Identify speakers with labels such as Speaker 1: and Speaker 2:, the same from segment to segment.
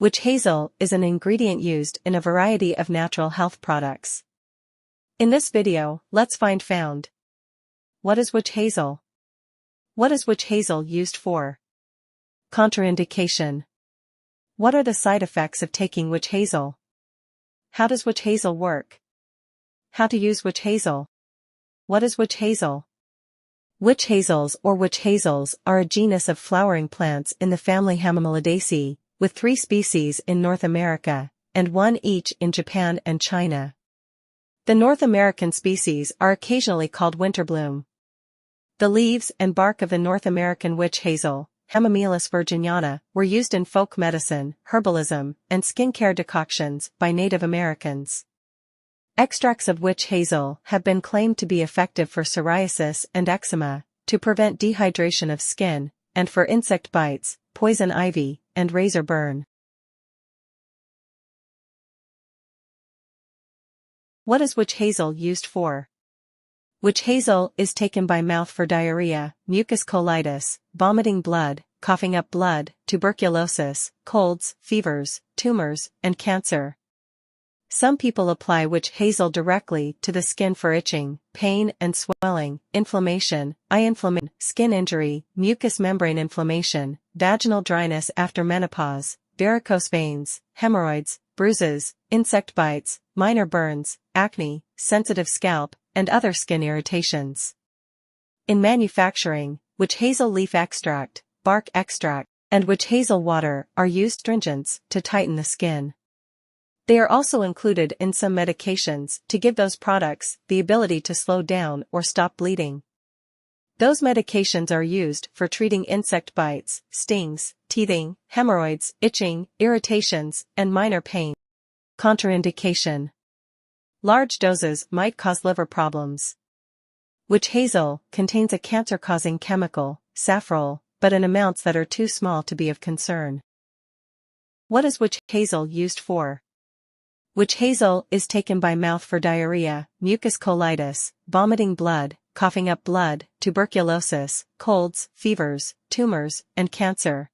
Speaker 1: Witch-hazel is an ingredient used in a variety of natural health products. In this video, let's found. What is witch-hazel? What is witch-hazel used for? Contraindication. What are the side effects of taking witch-hazel? How does witch-hazel work? How to use witch-hazel? What is witch-hazel? Witch-hazels or witch-hazels are a genus of flowering plants in the family Hemorrhoidaceae, with 3 species in North America, and 1 each in Japan and China. The North American species are occasionally called winterbloom. The leaves and bark of the North American witch hazel, Hemimelius virginiana, were used in folk medicine, herbalism, and skincare decoctions by Native Americans. Extracts of witch hazel have been claimed to be effective for psoriasis and eczema, to prevent dehydration of skin, and for insect bites, poison ivy, and razor burn. What is witch-hazel used for? Witch-hazel is taken by mouth for diarrhea, mucous colitis, vomiting blood, coughing up blood, tuberculosis, colds, fevers, tumors, and cancer. Some people apply witch-hazel directly to the skin for itching, pain and swelling, inflammation, eye inflammation, skin injury, mucous membrane inflammation, vaginal dryness after menopause, varicose veins, hemorrhoids, bruises, insect bites, minor burns, acne, sensitive scalp, and other skin irritations. In manufacturing, witch-hazel leaf extract, bark extract, and witch-hazel water are used astringents to tighten the skin. They are also included in some medications to give those products the ability to slow down or stop bleeding. Those medications are used for treating insect bites, stings, teething, hemorrhoids, itching, irritations, and minor pain. Contraindication. Large doses might cause liver problems. Witch-hazel contains a cancer-causing chemical, safrole, but in amounts that are too small to be of concern. What is witch-hazel used for? Witch-hazel is taken by mouth for diarrhea, mucous colitis, vomiting blood, coughing up blood, tuberculosis, colds, fevers, tumors, and cancer.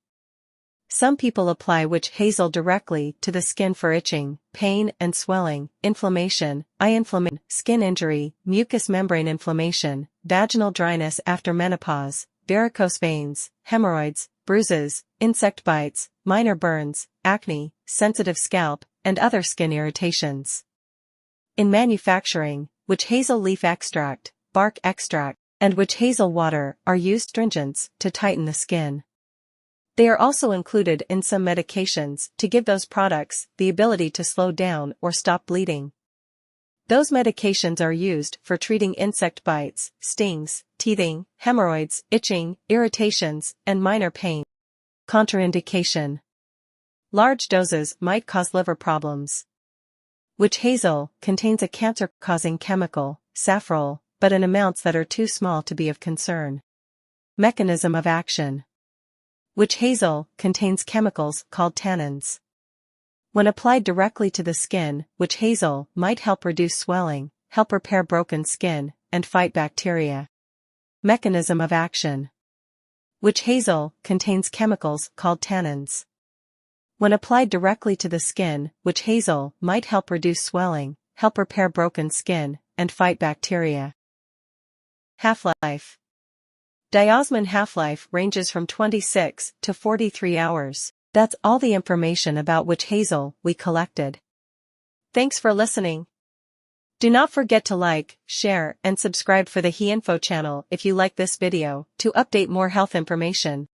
Speaker 1: Some people apply witch-hazel directly to the skin for itching, pain and swelling, inflammation, eye inflammation, skin injury, mucous membrane inflammation, vaginal dryness after menopause, varicose veins, hemorrhoids, bruises, insect bites, minor burns, acne, sensitive scalp, and other skin irritations. In manufacturing, witch-hazel leaf extract, bark extract, and witch-hazel water are used astringents to tighten the skin. They are also included in some medications to give those products the ability to slow down or stop bleeding. Those medications are used for treating insect bites, stings, teething, hemorrhoids, itching, irritations, and minor pain. Contraindication. Large doses might cause liver problems. Witch-hazel contains a cancer-causing chemical, safrole, but in amounts that are too small to be of concern. Mechanism of action. Witch-hazel contains chemicals called tannins. When applied directly to the skin, witch-hazel might help reduce swelling, help repair broken skin, and fight bacteria. Mechanism of action. Witch-hazel contains chemicals called tannins. When applied directly to the skin, witch-hazel might help reduce swelling, help repair broken skin, and fight bacteria. Half-life. Diosmin half-life ranges from 26 to 43 hours. That's all the information about witch-hazel we collected. Thanks for listening. Do not forget to like, share, and subscribe for the HeInfo channel if you like this video to update more health information.